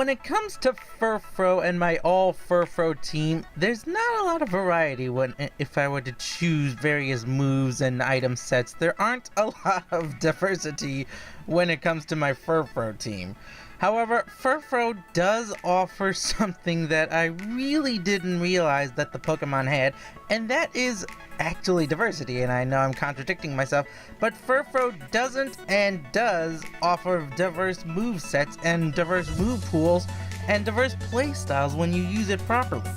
when it comes to Furfrou and my all Furfrou team, there's not a lot of variety if I were to choose various moves and item sets. There aren't a lot of diversity when it comes to my Furfrou team. However, Furfrou does offer something that I really didn't realize that the Pokemon had, and that is actually diversity. And I know I'm contradicting myself, but Furfrou doesn't and does offer diverse move sets and diverse move pools and diverse play styles when you use it properly.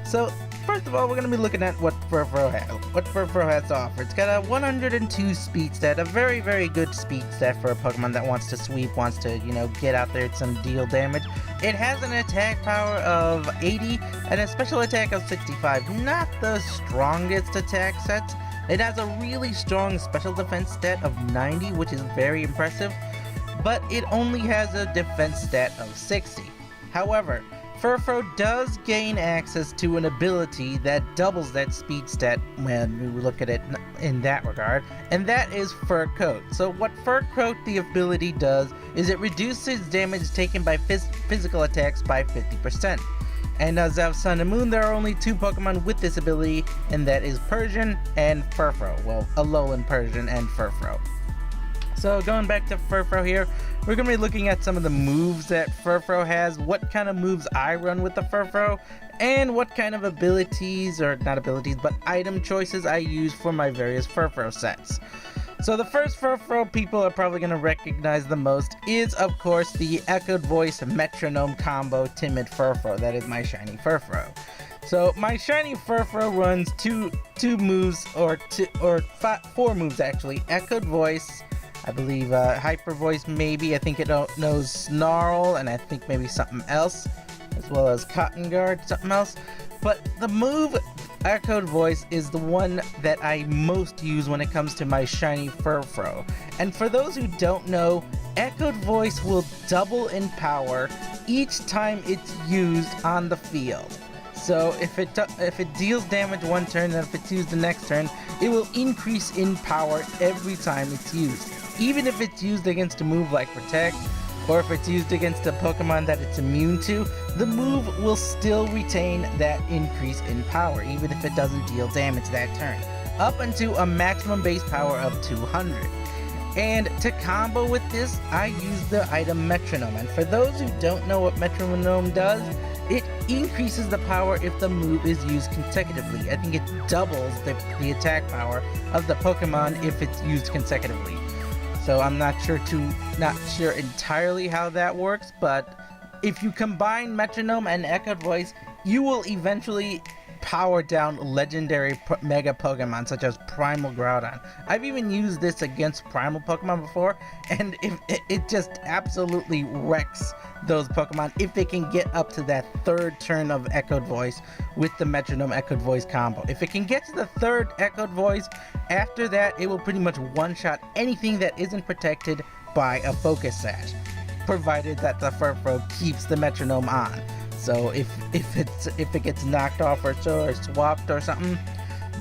So first of all, we're going to be looking at what Furfrou has to offer. It's got a 102 speed stat, a very, very good speed stat for a Pokemon that wants to sweep, wants to, get out there and deal damage. It has an attack power of 80 and a special attack of 65. Not the strongest attack sets. It has a really strong special defense stat of 90, which is very impressive, but it only has a defense stat of 60. However, Furfrou does gain access to an ability that doubles that speed stat when we look at it in that regard, and that is Fur Coat. So what Fur Coat, the ability, does is it reduces damage taken by physical attacks by 50%. And as of Sun and Moon, there are only two Pokemon with this ability, and that is Persian and Furfrou. Well, Alolan Persian and Furfrou. So going back to Furfrou here, we're going to be looking at some of the moves that Furfrou has, what kind of moves I run with the Furfrou, and what kind of abilities, or not abilities, but item choices I use for my various Furfrou sets. So the first Furfrou people are probably going to recognize the most is, of course, the Echoed Voice Metronome Combo Timid Furfrou. That is my shiny Furfrou. So my shiny Furfrou runs two moves, or four moves actually. Echoed Voice, I believe Hyper Voice maybe, I think it knows Snarl, and I think maybe something else, as well as Cotton Guard, something else. But the move Echoed Voice is the one that I most use when it comes to my shiny Furfrou. And for those who don't know, Echoed Voice will double in power each time it's used on the field. So if it deals damage one turn, and if it's used the next turn, it will increase in power every time it's used. Even if it's used against a move like Protect, or if it's used against a Pokemon that it's immune to, the move will still retain that increase in power, even if it doesn't deal damage that turn, up until a maximum base power of 200. And to combo with this, I use the item Metronome. And for those who don't know what Metronome does, it increases the power if the move is used consecutively. I think it doubles the attack power of the Pokemon if it's used consecutively. So I'm not sure entirely how that works, but if you combine Metronome and Echoed Voice, you will eventually power down legendary mega Pokemon such as Primal Groudon. I've even used this against Primal Pokemon before, and it just absolutely wrecks those Pokemon if they can get up to that third turn of Echoed Voice with the Metronome Echoed Voice combo. If it can get to the third Echoed Voice, after that it will pretty much one-shot anything that isn't protected by a Focus Sash, provided that the Furfrou keeps the Metronome on. So if it gets knocked off or swapped or something,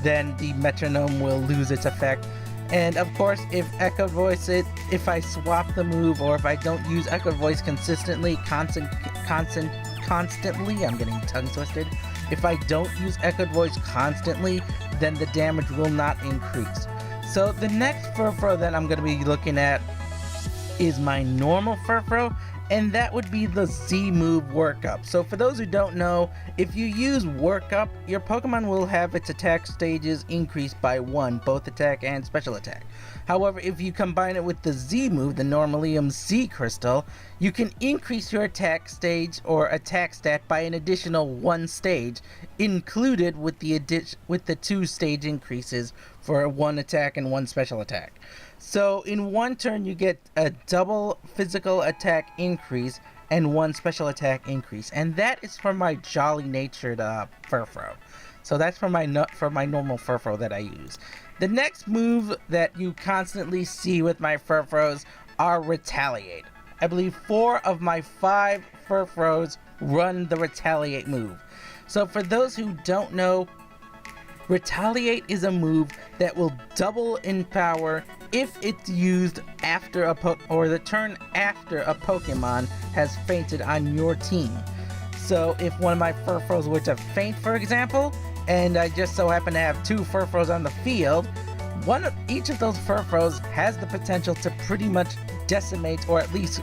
then the Metronome will lose its effect. And of course, if Echoed Voice if I swap the move, or if I don't use Echoed Voice constantly, I'm getting tongue twisted. If I don't use Echoed Voice constantly, then the damage will not increase. So the next Furfrou that I'm going to be looking at is my normal Furfrou, and that would be the Z move Workup. So for those who don't know, if you use Workup, your Pokemon will have its attack stages increased by 1, both attack and special attack. However, if you combine it with the Z move, the Normalium Z Crystal, you can increase your attack stage or attack stat by an additional 1 stage, included with the 2 stage increases for 1 attack and 1 special attack. So in one turn you get a double physical attack increase and 1 special attack increase, and that is for my jolly natured Furfrou. So that's for my normal Furfrou that I use. The next move that you constantly see with my Furfrous are Retaliate. I believe 4 of my 5 Furfrous run the Retaliate move. So for those who don't know, Retaliate is a move that will double in power if it's used after or the turn after a Pokemon has fainted on your team. So if one of my Furfrous were to faint, for example, and I just so happen to have 2 Furfrous on the field, each of those Furfrous has the potential to pretty much decimate or at least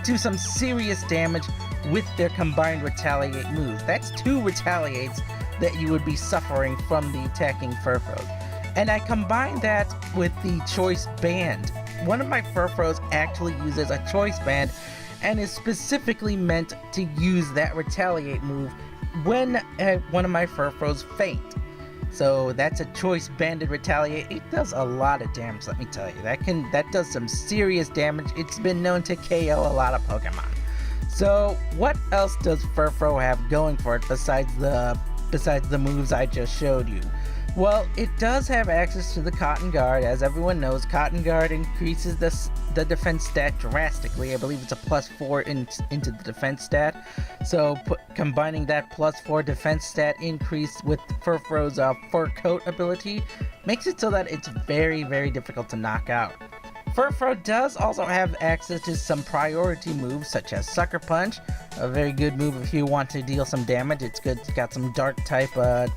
do some serious damage with their combined Retaliate moves. That's 2 Retaliates that you would be suffering from the attacking Furfrous. And I combine that with the Choice Band. One of my Furfrous actually uses a Choice Band and is specifically meant to use that Retaliate move when one of my Furfrous faint. So that's a Choice Banded Retaliate. It does a lot of damage, let me tell you. That does some serious damage. It's been known to KO a lot of Pokemon. So what else does Furfrou have going for it besides the moves I just showed you? Well, it does have access to the Cotton Guard. As everyone knows, Cotton Guard increases the defense stat drastically. I believe it's a +4 into the defense stat. So combining that +4 defense stat increase with Furfrou's Fur Coat ability makes it so that it's very, very difficult to knock out. Furfrou does also have access to some priority moves such as Sucker Punch, a very good move if you want to deal some damage. It's good. It's got some dark type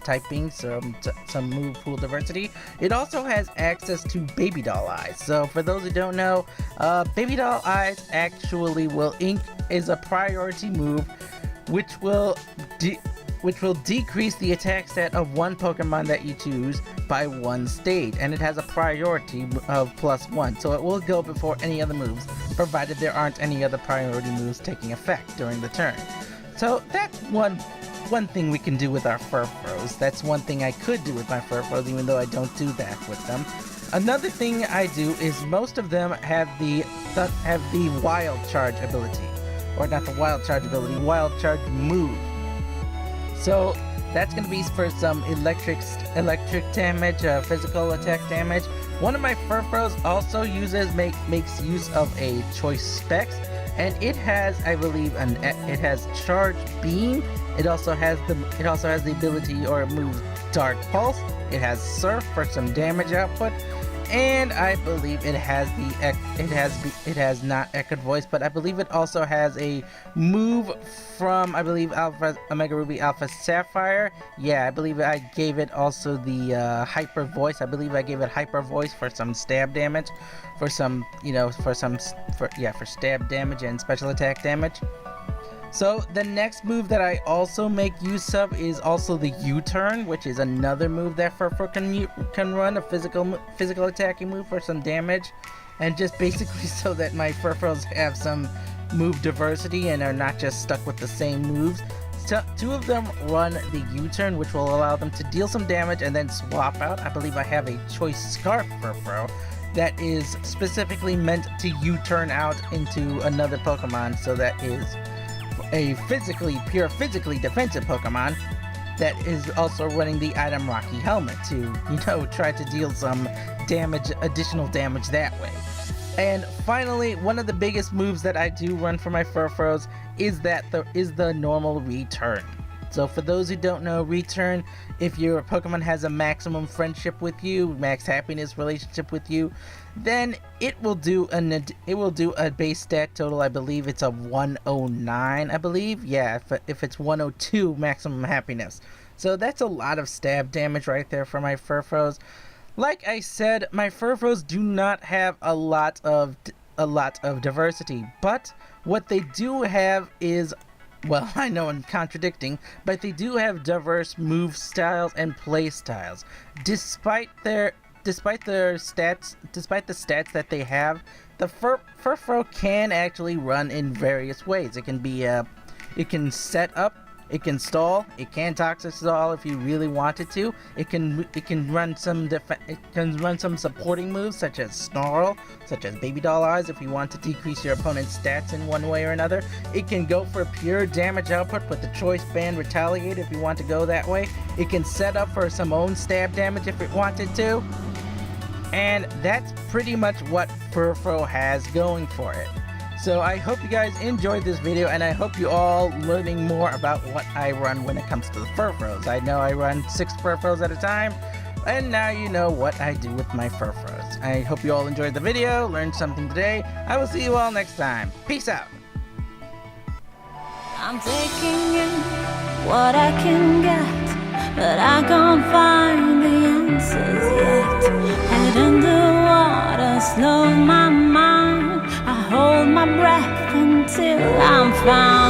typing, some move pool diversity. It also has access to Baby Doll Eyes. So for those who don't know, Baby Doll Eyes actually is a priority move which will decrease the attack stat of one Pokemon that you choose by 1 stage, and it has a priority of +1, so it will go before any other moves, provided there aren't any other priority moves taking effect during the turn. So that's one thing we can do with our Furfrous. That's one thing I could do with my Furfrous, even though I don't do that with them. Another thing I do is most of them have the Wild Charge ability, or not the Wild Charge ability, Wild Charge move. So that's going to be for some electric damage, physical attack damage. One of my Furfrous also makes use of a Choice Specs, and it has, I believe, it has Charge Beam. It also has the ability or move Dark Pulse. It has Surf for some damage output, and I believe it has not Echoed Voice, but I believe it also has a move from, I believe, Omega Ruby Alpha Sapphire. Yeah, I believe I gave it also the Hyper Voice. I believe I gave it Hyper Voice for some stab damage, for stab damage and special attack damage. So the next move that I also make use of is also the U-turn, which is another move that Furfrou can run, a physical attacking move for some damage, and just basically so that my Furfrous have some move diversity and are not just stuck with the same moves. So 2 of them run the U-turn, which will allow them to deal some damage and then swap out. I believe I have a Choice Scarf Furfrou that is specifically meant to U-turn out into another Pokemon, so that is a pure physically defensive Pokemon that is also running the item Rocky Helmet to, try to deal some additional damage that way. And finally, one of the biggest moves that I do run for my Furfrous is the normal return. So for those who don't know, return, if your Pokemon has a maximum friendship with you, max happiness relationship with you, then it will do a base stat total. I believe it's a 109, I believe. Yeah, if it's 102 maximum happiness. So that's a lot of stab damage right there for my Furfrous. Like I said, my Furfrous do not have a lot of diversity, but what they do have is, well, I know I'm contradicting, but they do have diverse move styles and play styles. Despite the stats that they have, the Furfrou can actually run in various ways. It can set up, it can stall, it can toxic stall if you really wanted to. It can run some supporting moves such as Snarl, such as Baby Doll Eyes if you want to decrease your opponent's stats in one way or another. It can go for pure damage output with the Choice Band Retaliate if you want to go that way. It can set up for some own stab damage if it wanted to. And that's pretty much what Furfrou has going for it. So I hope you guys enjoyed this video, and I hope you all learning more about what I run when it comes to the Furfrous. I know I run 6 Furfrous at a time, and now you know what I do with my Furfrous. I hope you all enjoyed the video, learned something today. I will see you all next time. Peace out. I'm taking in what I can get, but I can't find the answers yet. Head underwater, slow my mind. I hold my breath until I'm found.